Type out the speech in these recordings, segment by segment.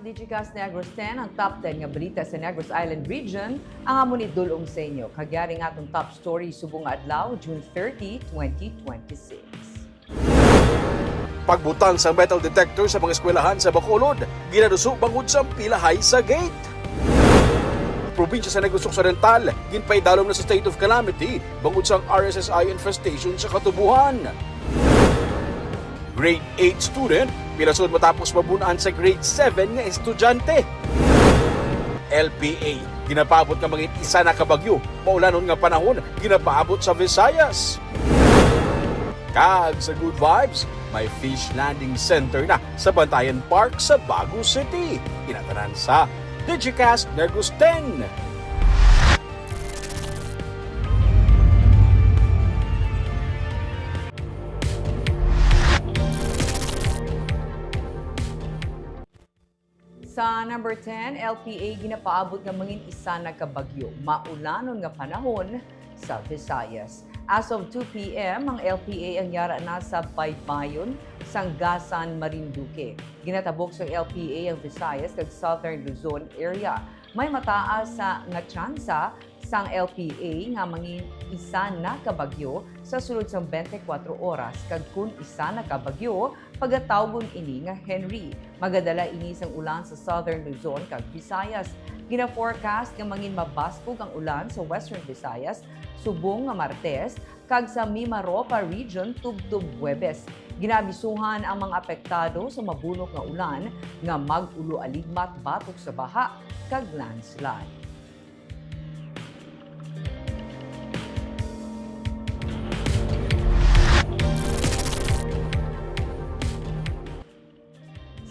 Digicast Negros 10, ang top 10 nga balita sa Negros Island Region, ang amon idulong sa inyo. Kagyari nga atong top story subong adlaw, June 30, 2026. Pagbutang sa metal detector sa mga eskwelahan sa Bacolod, ginaduso bangod sa pilahay sa gate. Probinsya sa Negros Occidental, ginpaidalom na sa state of calamity bangod sa RSSI infestation sa katubuhan. Grade 8 student, pinasod matapos mabunaan sa grade 7 nga estudyante. LPA, ginapaabot nga mga isa na kabagyo, maulanon nga panahon, ginapaabot sa Visayas. Kag sa Good Vibes, may fish landing center na sa Bantayan Park sa Baguio City. Inatanan sa Digicast Negros 10. Sa number 10, LPA ginapaabot nga mangin isa na kabagyo, maulanon nga panahon sa Visayas. As of 2 p.m., ang LPA ang yara na sa Baybayon, Sanggasan, Marinduque. Ginatabok sa LPA ang Visayas kag Southern Luzon area. May mataas sa nga tsansa sang LPA nga mangin isa na kabagyo sa sulod sang 24 oras kag kun isa na kabagyo pagatawgon ini nga Henry. Magadala ini sang ulan sa Southern Luzon kag Visayas. Gina-forecast nga mangin mabaskog ang ulan sa Western Visayas subong nga Martes kag sa Mimaropa region tubtub Huwebes. Ginabisuhan ang mga apektado sa mabunok nga ulan nga mag-ulo aligmat batok sa baha kag landslide.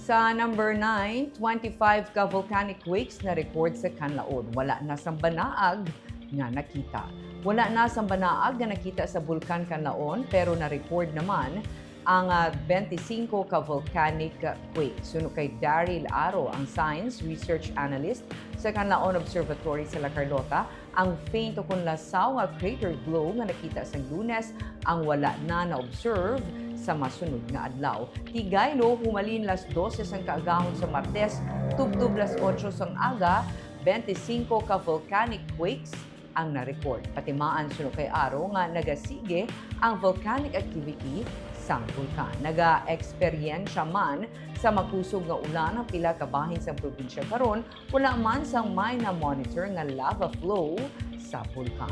Sa number 9, 25 ka volcanic quakes na record sa Canlaon. Wala na sa banaag nga nakita. Wala na sa banaag nga nakita sa Bulkan Canlaon pero na-record naman ang 25 ka volcanic quake. Suno kay Daryl Aro, ang Science Research Analyst sa Canlaon Observatory sa La Carlota, ang faint o kunlasaw nga crater glow nga nakita sa Lunes ang wala na na-observe sa masunod nga adlaw. Tigaylo, humalin las 12 sang kaagahon sa Martes, tubtub las 8 sang aga, 25 ka volcanic quakes ang na-record. Patimaan suno kay Aro nga nagasige ang volcanic activity sang bulkan. Naga-eksperyensya man sa makusog nga ulan ang pila ka bahin sa probinsya karon, wala man sang may na-monitor nga lava flow sa bulkan.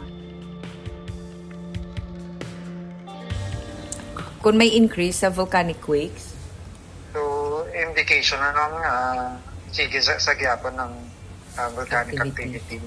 Kung may increase sa volcanic quakes? So, indication na ng sige sa gyapon ng volcanic activity.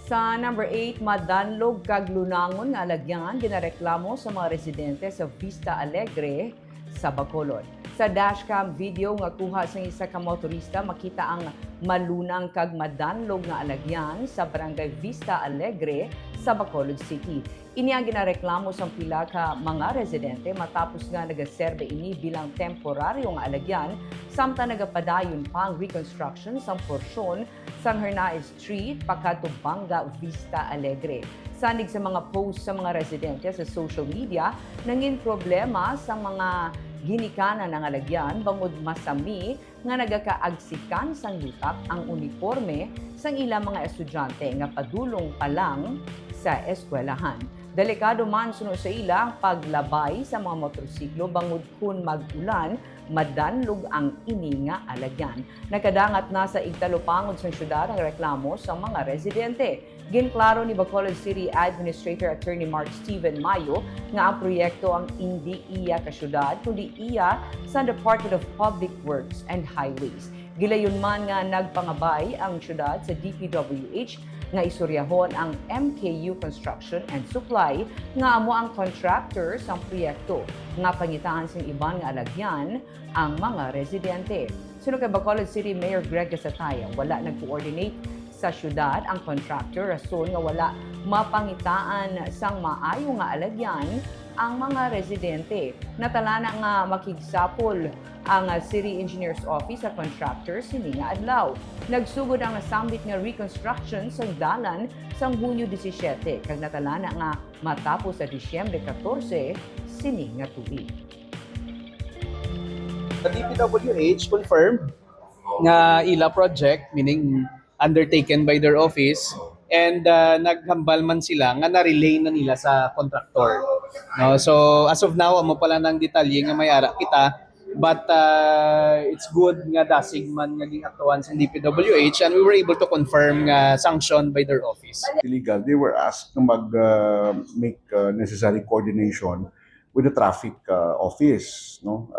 Sa number 8, madanlog kag lunangon nga alagyan ginareklamo sa mga residente sa Vista Alegre sa Bacolod. Sa dashcam video nga kuha sa isa ka motorista, makita ang malunang kag madanlog nga alagyan sa barangay Vista Alegre sa Bacolod City. Ini ang ginareklamo sa pila ka mga residente matapos nga nagaserbe ini bilang temporaryo nga alagyan samtang nagapadayon pa ang reconstruction sa porsyon sa Hernaez Street, Pacatubanga, Vista Alegre. Sanig sa mga post sa mga residente sa social media, nangin problema sa mga ginikanan ng alagyan bangod masami nga nagakaagsikan sang lutap ang uniforme sang ilang mga estudyante nga padulong pa lang sa eskwelahan. Delikado man suno sa ilang paglabay sa mga motorsiklo bangod kun mag-ulan, madanlog ang ini nga alagyan. Nakadangat na sa igtalupangod sa syudad ang reklamo sa mga residente. Ginklaro ni Bacolod City Administrator Attorney Mark Steven Mayo nga ang proyekto ang hindi iya ka syudad kundi iya sa Department of Public Works and Highways. Gilayon man nga nagpangabay ang syudad sa DPWH nga isuryahon ang MKU Construction and Supply nga amo ang contractor sa proyekto nga pangitaan sing iban nga alagyan ang mga residente. Suno kay Bacolod City Mayor Greg Gasataya, wala nag-coordinate sa syudad ang contractor rason nga wala mapangitaan sang maayo nga alagyan ang mga residente. Natala na nga makigsapol ang City Engineer's Office at contractors sini nga adlaw. Nagsugod ang nasambit nga reconstruction sa dalan sa Hunyo 17 kag natala na nga matapos sa Disyembre 14 sini nga tuig. The DPWH confirmed nga ila project, meaning undertaken by their office, and naghambal man sila nga na-relay na nila sa contractor. No, so as of now, amo pala ng detalye nga may ara kita, but it's good nga dasig man nga ginaktuan sa DPWH, and we were able to confirm nga sanctioned by their office. Illegal, they were asked to make necessary coordination with the traffic office, no?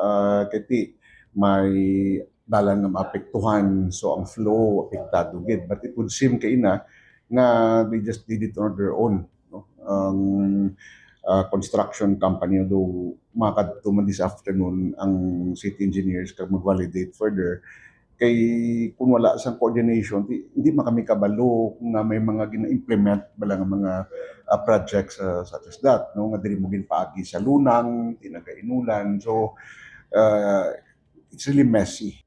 Kaya may dalan nga maapektuhan, so ang flow apektado gid, but it would seem kay na nga they just did it on their own, no? Ang construction company, although makadto man this afternoon ang city engineers kag mag-validate further, kay kung wala sang coordination, hindi man kami kabalo kung na may mga gina-implement bala nga mga projects such as that, no, nga diri mo ginpaagi sa lunang tinagainulan, so it's really messy.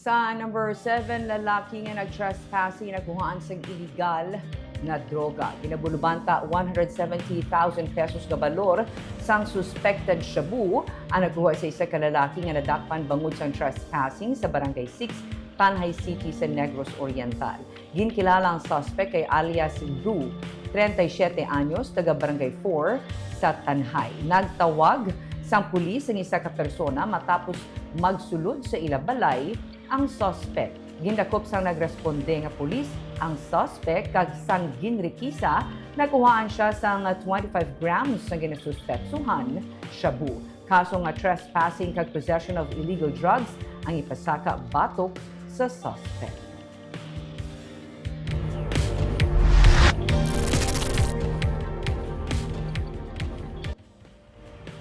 Sa number 7, lalaki nga nag-trespassing nakuhaan sa illegal na droga. Ginabulubanta 170,000 pesos ka balor sang suspected shabu ang nakuha sa isa ka lalaki nga nadakpan bangod sang trespassing sa Barangay 6, Tanhay City sa Negros Oriental. Ginkilala ang suspect kay alias Lou, 37 anyos, taga Barangay 4 sa Tanhay. Nagtawag sang pulis ang isa ka persona matapos magsulod sa ilabalay ang suspect. Gindakop sang nagresponde nga pulis ang suspect kag sang ginrikisa nakuhaan siya sang 25 grams ng ginasuspetsuhan shabu. Kaso nga trespassing kag possession of illegal drugs ang ipasaka batok sa suspect.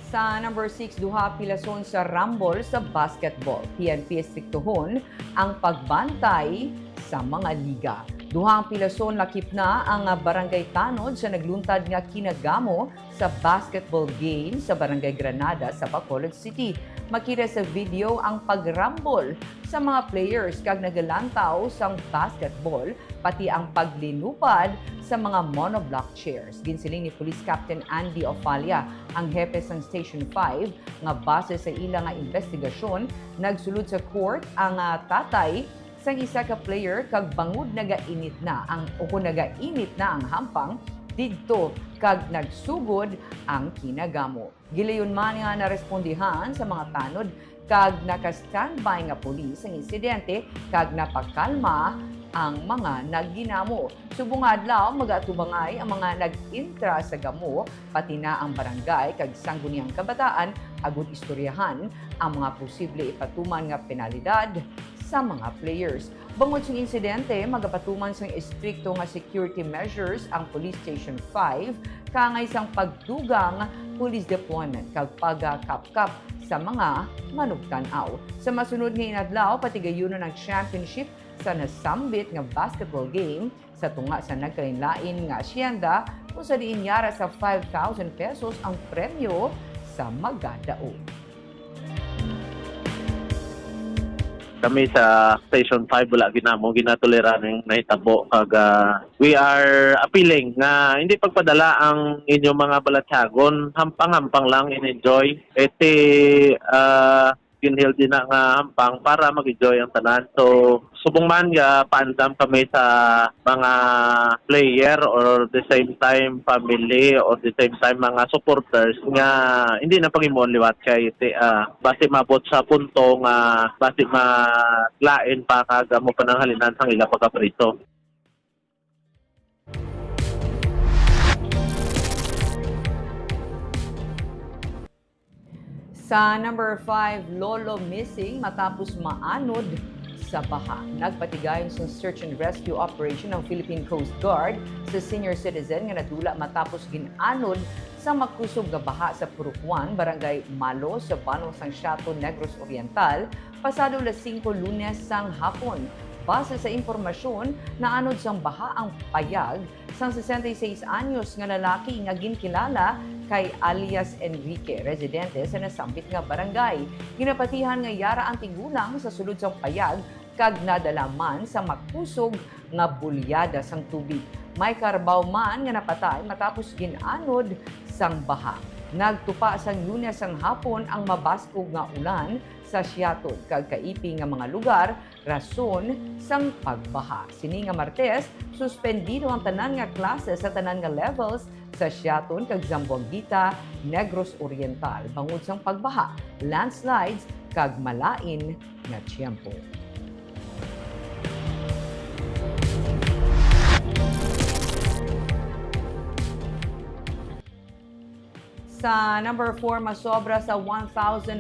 Sa number 6, duha pilason sa Rumble sa basketball. PNP istriktuhon ang pagbantay sa mga liga. Duha ang pilason lakip na ang Barangay Tanod sa nagluntad nga kinagamo sa basketball game sa Barangay Granada sa Bacolod City. Makita sa video ang pagrambol sa mga players kag nagalantaw sa basketball pati ang paglinupad sa mga monoblock chairs. Ginsiling ni Police Captain Andy Ofalia, ang hepe ng Station 5, nga base sa ilang nga investigasyon, nagsulod sa court ang tatay sang isa ka player kag bangod nagainit na ang hampang didto kag nagsugod ang kinagamo. Gilayon man nga narespondihan sa mga tanod kag naka-standby nga pulis ang insidente kag napakalma ang mga nagginamo. Subong adlaw magatubangay ang mga nag-intra sa gamo pati na ang barangay kag sangguniang kabataan agud istoryahan ang mga posible ipatuman nga penalidad sa mga players. Bangod sa insidente, magapatuman sa istrikto nga security measures ang Police Station 5 kangay sang pagdugang police deployment kag pagkapkap sa mga manugtanaw. Sa masunod nga inadlaw, patigayunan ang championship sa nasambit nga basketball game sa tunga sa nagkalinlain nga asyenda kung sa diin yara sa 5,000 pesos ang premyo sa magadaog. Kami sa Station 5 wala ginamo ginatolera ng nahitabo kag we are appealing nga hindi pagpadala ang inyong mga balatyagon, hampang-hampang lang in-enjoy ginhil din na nga hampang para mag-enjoy ang tanan. So subong man nga paandam kami sa mga player or the same time family or the same time mga supporters nga hindi na pangimon liwat kay base mabot sa punto nga base maglain pa kag mo pananghalinan sang ila pagkaprito. Sa number 5, Lolo missing matapos maanod sa baha. Nagpatigayon sa search and rescue operation ng Philippine Coast Guard sa senior citizen nga nadula matapos ginanod sa makusog nga baha sa Purukwan, Barangay Malo sa Banong San Siato, Negros Oriental, pasado 5 Lunes sang hapon. base sa impormasyon na anod sang baha ang payag sang 66 anyos nga lalaki nga ginkilala kay alias Enrique, residente sa nasambit nga barangay. Ginapatihan nga yara ang tigulang sa sulod sang payag kag nadala man sa makusog nga bulyada sang tubig. May karabaw man nga napatay matapos ginanod sang baha. Nagtupa sang Lunes ang hapon ang mabaskog nga ulan sa Siaton kag kaipi nga mga lugar rason sang pagbaha. Sini nga Martes, suspendido ang tanan nga klase sa tanan nga levels sa Siaton kag Zamboanguita, Negros Oriental bangod sang pagbaha, landslides kag malain nga tiyempo. Sa number 4, masobra sa 1,900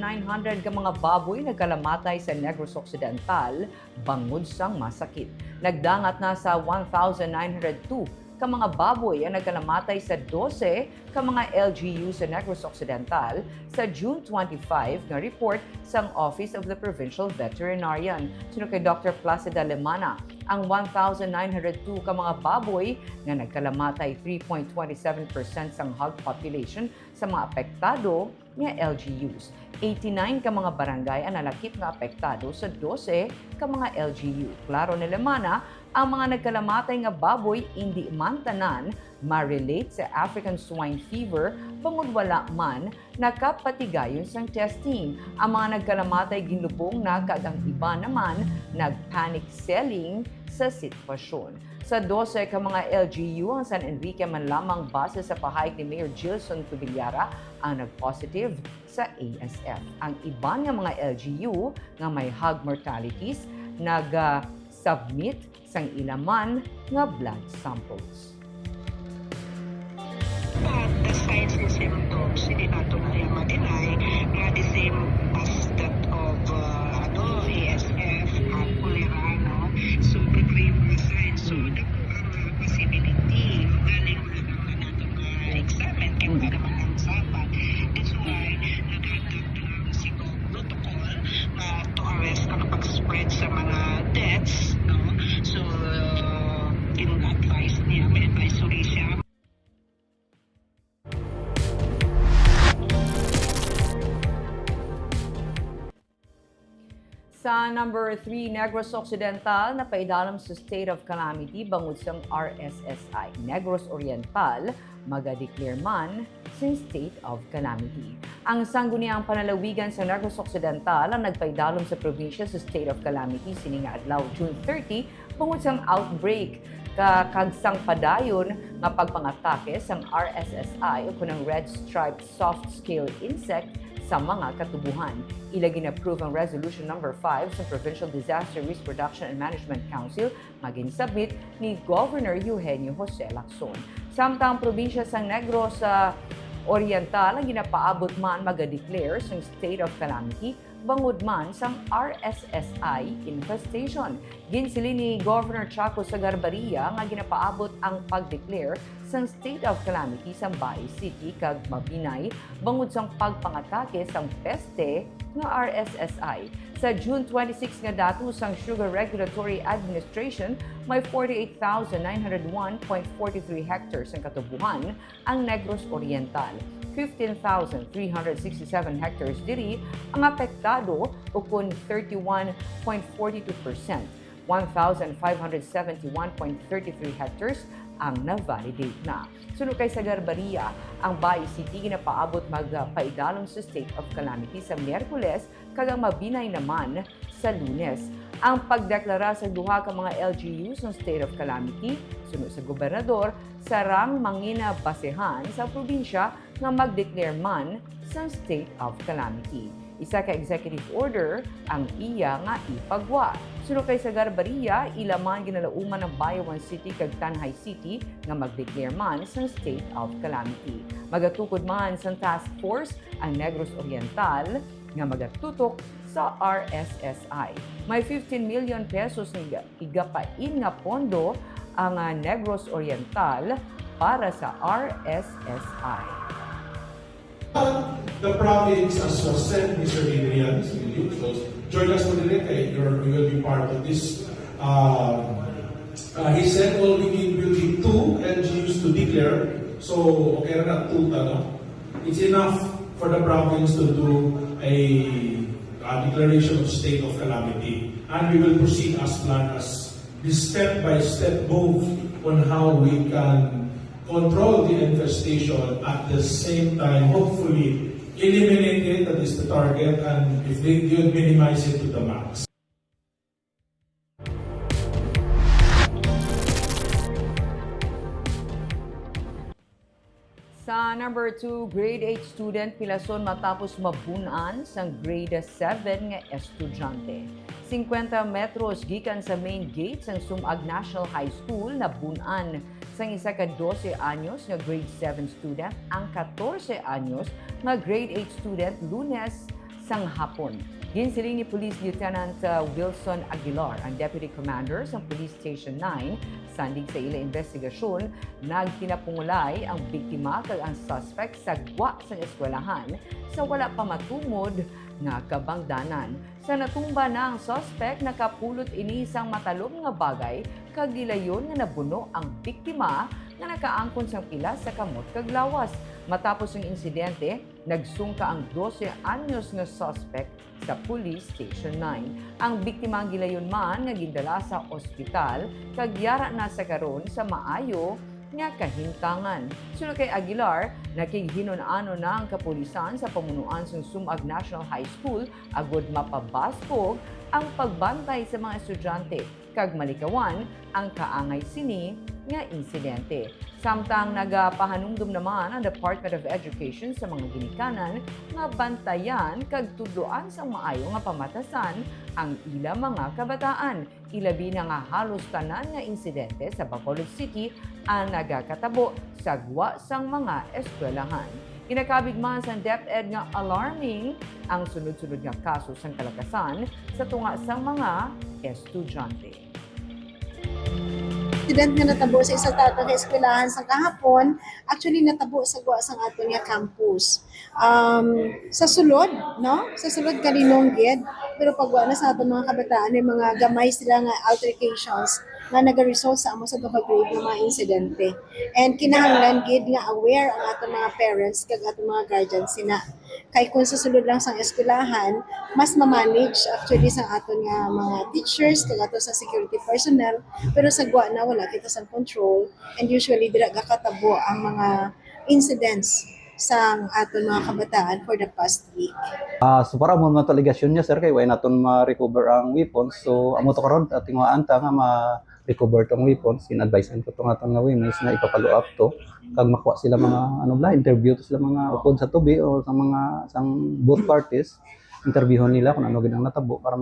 ka mga baboy nagkalamatay sa Negros Occidental bangod sang masakit. Nagdangat na sa 1,902 ka mga baboy ang nagkalamatay sa 12 ka mga LGU sa Negros Occidental sa June 25 nga report sang Office of the Provincial Veterinarian. Sino kay Dr. Placida Lemana, ang 1,902 ka mga baboy nga nagkalamatay 3.27% sang hog population sa mga apektado nga LGUs. 89 ka mga barangay ang nalakip nga apektado sa 12 ka mga LGU. Klaro ni Lemana, ang mga nagkalamatay nga baboy hindi man tanan ma-relate sa African swine fever bangod wala man nakapatigayon sang testing. Ang mga nagkalamatay ginlubong na kag ang iba naman nag-panic selling sa sitwasyon. Sa 12 ka mga LGU, ang San Enrique man lamang base sa pahayag ni Mayor Gilson Tubillara ang nag-positive sa ASF. Ang iba nga mga LGU nga may hog mortalities nag-submit sang ilaman nga blood samples. But the signs and symptoms, hindi nato na yung ma-deny nga the same as that of ASF at cholera, no? So, pre-grave mga signs. So, dako ang possibility. Galing wala naman nato ma-examine kaya wala naman ang sapat. That's why, nag-adapt lang si protocol to arrest ang pag-spread sa mga deaths, no? So, advice niya, may advisory siya. Sa number 3, Negros Occidental na paidalam sa state of calamity bangod sang RSSI. Negros Oriental maga-declare man sa state of calamity. Ang sangguniang panalawigan sa Negros Occidental ang nagpaidalom sa probinsya sa state of calamity sining nga adlaw June 30 bangod sang outbreak kag sang padayon nga pagpangatake sang RSSI o kunang red striped soft scale insect sa mga katubuhan. Ilagin approve ang Resolution Number 5 sa Provincial Disaster Risk Reduction and Management Council magin-submit ni Governor Eugenio Jose Lacson. Samtang probinsya sang Negros Oriental ang ginapaabot man maga-declare sang state of calamity bangod man sang RSSI infestation. Ginsili ni Governor Chaco Sagarbaria nga ginapaabot ang pag-declare sang state of calamity sa Bay City kag Mabinay bangod sang pagpangatake sang peste nga RSSI. Sa June 26 nga dato sang Sugar Regulatory Administration, may 48,901.43 hectares ang katubuhan ang Negros Oriental. 15,367 hectares diri ang apektado o kun 31.42%. 1,571.33 hectares ang na-validate na. Sunod kay Sagarbaria, ang Bay City ginapaabot magpaidalom sa state of calamity sa Miyerkules kag ang Mabinay naman sa Lunes. Ang pagdeklara sa duha ka mga LGUs ng state of calamity sunod sa gobernador sarang mangina basehan sa probinsya nga mag-declare man sa state of calamity. Isa ka executive order ang iya nga ipagwa. Sunod kay Sagarbaria, ilaman ginalauman ng Bayawan City kag Tanhay City nga mag-declare man sa state of calamity. Magatukod man sa task force ang Negros Oriental nga magatutok sa RSSI. May 15 million pesos nga igapain nga pondo ang Negros Oriental para sa RSSI. The province, as was said, Mr. Adrian, so join us for the you will be part of this He said all we need will be 2 LGUs to declare. So, okay na 2 no? It's enough for the province to do a declaration of state of calamity. And we will proceed as planned as this step-by-step move on how we can control the infestation at the same time, hopefully eliminate it, that is the target, and if they could minimize it to the max. Sa number 2, grade 8 student pilason matapos mabunan sang grade 7 nga estudyante. 50 metros gikan sa main gate sang Sumag National High School na bunan sang isa ka 12 anyos nga grade 7 student ang 14 anyos nga grade 8 student Lunes sang hapon. Ginsiling ni Police Lieutenant Wilson Aguilar, ang Deputy Commander sa Police Station 9, sandig sa ila investigasyon, nagkinapungulay ang biktima kag ang suspect sa gwa sa eskwelahan sa wala pa matumod nga kabangdanan. Sa natumba na ang suspect, nakapulot ini isang matalom nga bagay kag gilayon nga nabuno ang biktima nga nakaangkon sang pila sa kamot kag lawas. Matapos ang insidente, nagsungka ang 12 anyos nga suspect sa Police Station 9. Ang biktima ang gilayon man nga gindala sa ospital kag yara na sa karon sa maayo nga kahintangan. Sunod kay Aguilar, nakighinon-ano na ang kapulisan sa pamunuan sa Sumag National High School agod mapabaskog ang pagbantay sa mga estudyante kag malikawan ang kaangay sini nga insidente. Samtang nagapahanumdum naman ang Department of Education sa mga ginikanan nga bantayan kag tudloan sa maayo nga pamatasan ang ila mga kabataan. Ilabi na nga halos tanan nga insidente sa Bacolod City ang nagakatabo sa gwa sang mga eskwelahan. Inakabig man sa DepEd nga alarming ang sunod-sunod nga kaso sang kalakasan sa tunga sang mga estudyante. Incident nga natabo sa isa tatang eskwelahan sa kahapon, actually natabo sa gwa sang aton nga campus. Sa sulod, no? Sa sulod kaninong gid, pero pagwa na sa aton mga kabataan may mga gamay sila nga altercations nga nag-result sa amo sa grade nga mga insidente. And kinahanglan gid nga aware ang aton mga parents kag aton mga guardians sina. Kay kung sa sulod lang sang eskwelahan, mas ma-manage actually sa aton nga mga teachers kag ato sa security personnel, pero sa gwa na wala kita sa control, and usually dira gakatabo ang mga incidents sa aton mga kabataan for the past week. So para mo mga aligasyon niya sir kay way naton ma-recover ang weapons, so amo to karon ating anta nga ma-recover tong weapons, in-advisean ko tong aton nga women na ipapalo up to kag makuha sila mga interview to sila mga upod sa tubi o sa mga sang both parties, interviewon nila kung ano gid ang natabo para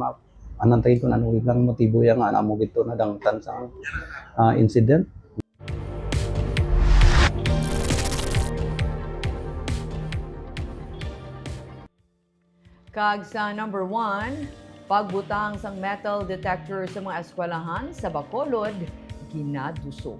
anantayin kung ano gid lang motibo yang ana mo gito na dangtan sa incident. Kag sa number 1, pagbutang sang metal detector sa mga eskwelahan sa Bacolod, ginaduso.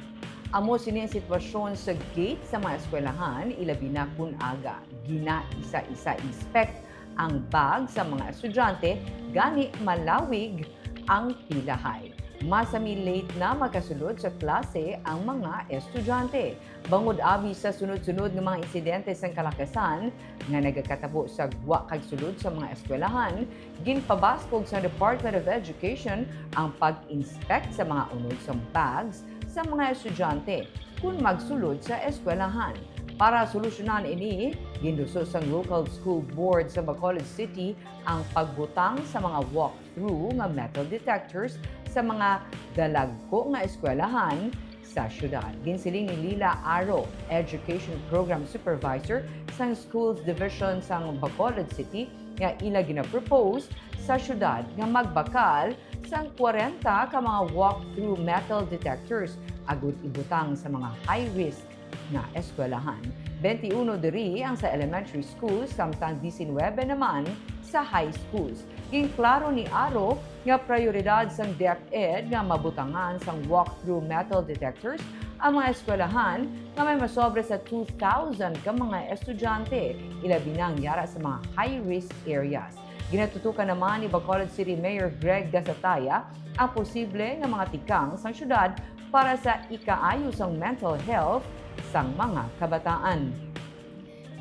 Amo sini ang sitwasyon sa gate sa mga eskwelahan, ilabi na kun aga. Gina-isa-isa inspect ang bag sa mga estudyante, gani malawig ang pilahay. Masami late na makasulod sa klase ang mga estudyante. Bangod abi sa sunod-sunod ng mga insidente sa kalakasan nga nagakatabo sa gwa kag sulod sa mga eskwelahan, ginpabaskog sa Department of Education ang pag-inspect sa mga unod sa bags sa mga estudyante kung magsulod sa eskwelahan. Para solusyonan ini, ginduso sa Local School Board sa Bacolod City ang pagbutang sa mga walk-through nga metal detectors sa mga dalagko nga eskwelahan sa syudad. Ginsiling ni Lila Aro, Education Program Supervisor sa Schools Division sa Bacolod City, nga ila gina-propose sa syudad nga magbakal sa 40 ka mga walk-through metal detectors agud ibutang sa mga high-risk na eskwelahan. 21 diri ang sa elementary schools, samtang 19 naman sa high schools. Ginklaro ni Aro nga prioridad sang DepEd nga mabutangan sang walk-through metal detectors ang mga eskwelahan nga may masobre sa 2,000 ka mga estudyante, ilabi na ang yara sa mga high-risk areas. Ginatutukan naman ni Bacolod City Mayor Greg Gasataya ang posible nga mga tikang sang syudad para sa ikaayos ang mental health sang mga kabataan.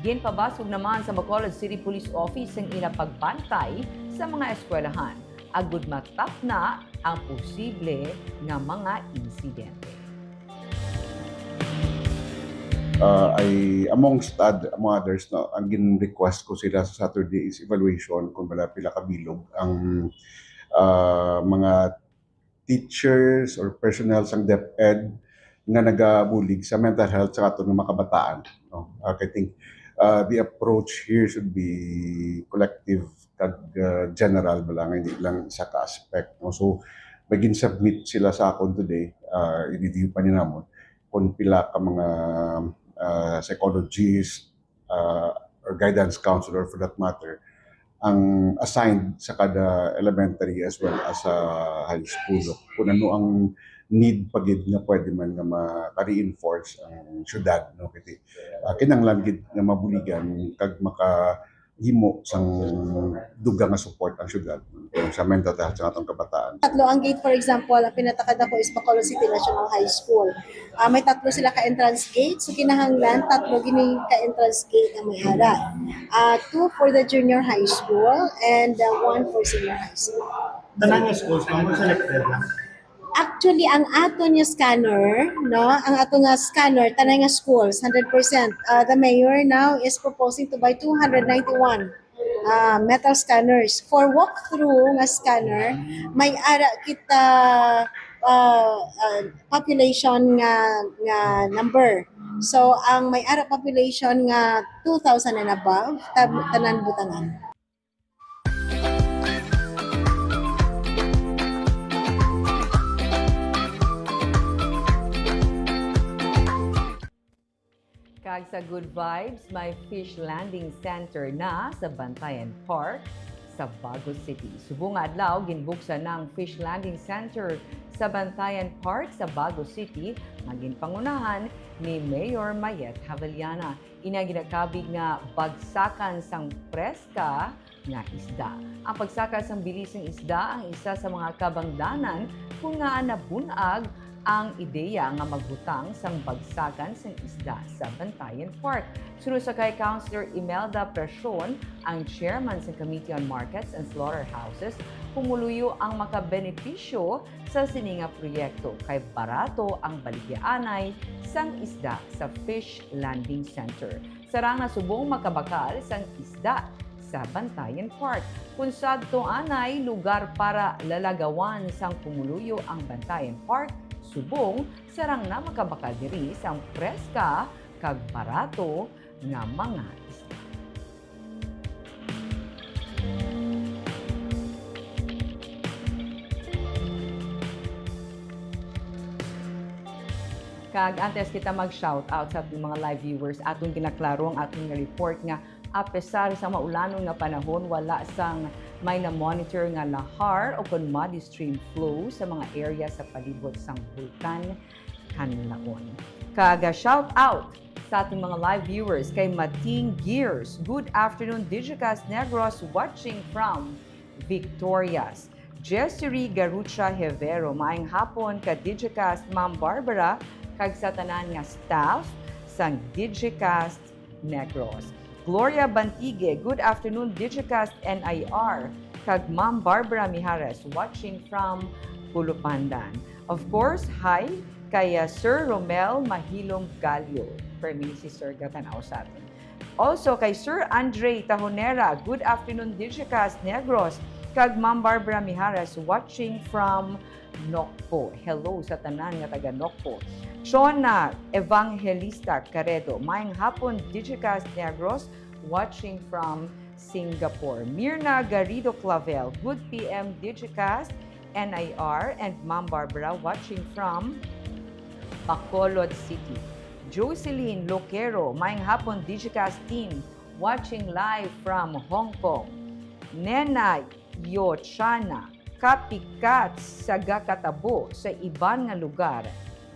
Ginpabasog naman sa Bacolod City Police Office ang pagbantay sa mga eskwelahan. Agud matap na ang posible nga mga insidente. Amongst others, no, ang gin-request ko sila sa Saturday is evaluation kung wala pila kabilog ang mga teachers or personnel sang DepEd nga nagabulig sa mental health sa aton mga kabataan. No? I think the approach here should be collective kag general lang, hindi lang isa ka aspect. No? So, maging submit sila sa akon today, i-review pa niya namon kung pila ka mga psychologist or guidance counselor for that matter ang assigned sa kada elementary as well as high school. Kung ano ang need pagid nga pwede man nga ma-reinforce ang syudad, no, kiti kinahanglan gid nga mabuligan kag makahimo sang dugang nga support ang syudad sa mental health sa atong kabataan. Tatlo ang gate, for example, ang pinatakad ako is Bacolod City National High School. May tatlo sila ka-entrance gate, so kinahanglan tatlo gini ka-entrance gate ang may ara. 2 for the junior high school and 1 for senior high school. Tanang schools, kamo selected na. Actually, ang ato nga scanner, no, ang ato nga scanner, tanay nga schools, 100%. The mayor now is proposing to buy 291 metal scanners. For walk-through nga scanner, may ara kita population nga number. So, ang may ara population nga 2,000 and above, tanan butangan. Kag sa Good Vibes, may fish landing center na sa Bantayan Park sa Bago City. Subong adlaw ginbuksan ng fish landing center sa Bantayan Park sa Bago City, maging pangunahan ni Mayor Mayet Javellana. Ginakabig nga bagsakan sang preska nga isda. Ang pagsakan sang bilising isda ang isa sa mga kabangdanan kung nga nabunag ang ideya nga magbutang sang bagsakan sang isda sa Bantayan Park. Sunod sa kay Councilor Imelda Presion, ang chairman sa Committee on Markets and Slaughterhouses, pumuluyo ang makabenepisyo sa sininga proyekto kay barato ang baligyaanay sang isda sa Fish Landing Center. Sarang na subong makabakal sang isda sa Bantayan Park. Kung sadto anay lugar para lalagawan sang pumuluyo ang Bantayan Park, subong sarang na makabakal diri sang preska kag barato nga mga isda. Kag antes kita mag-shout out sa ating mga live viewers, atong ginaklaro ang atong report nga apesar sa maulanon nga panahon, wala sang may na-monitor nga lahar o kon muddy stream flow sa mga area sa palibot sang Bulkan Kanlaon. Kaga shout out sa ating mga live viewers kay Mating Gears. Good afternoon, Digicast Negros watching from Victorias. Jessery Garucha Hevero, maayong hapon ka Digicast Ma'am Barbara kag sa tanan nga staff sang Digicast Negros. Gloria Bantigue, good afternoon, Digicast NIR. Kag Ma'am Barbara Mijares, watching from Pulupandan. Of course, hi kay Sir Romel Mahilong Galio. Permi si Sir Gatanaw sa atin. Also kay Sir Andre Tahonera, good afternoon, Digicast Negros. Kag Ma'am Barbara Mijares, watching from Nokpo. Hello sa tanan nga taga Nokpo. Shona Evangelista Caredo, maayong hapon, Digicast Negros, watching from Singapore. Mirna Garrido Clavel, good PM Digicast NIR, and Ma'am Barbara watching from Bacolod City. Jocelyn Loquero, maayong hapon, Digicast team, watching live from Hong Kong. Nena Yochana, kapikat sa gakatabo sa iban nga lugar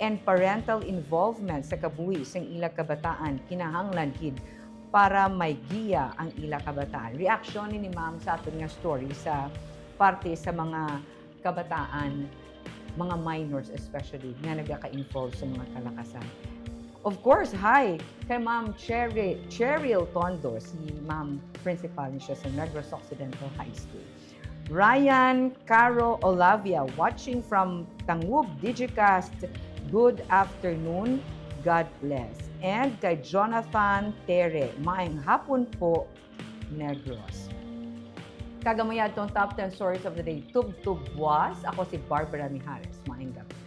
and parental involvement sa kabuhi sang ilang kabataan kinahanglan gid para may giya ang ila kabataan. Reaksyon ni Ma'am sa aton nga story sa parte sa mga kabataan, mga minors especially, nga nagkaka-involve sa mga kalakasan. Of course, hi kay Ma'am Cheryl Tondo, si Ma'am Principal niya sa Negros Occidental High School. Ryan Caro Olavia, watching from Tangub Digicast, good afternoon, God bless. And kay Jonathan Tere, maayong hapon po, Negros. Kagamayad tong top 10 stories of the day, tubtub was. Ako si Barbara Mijares. Maayong gabi.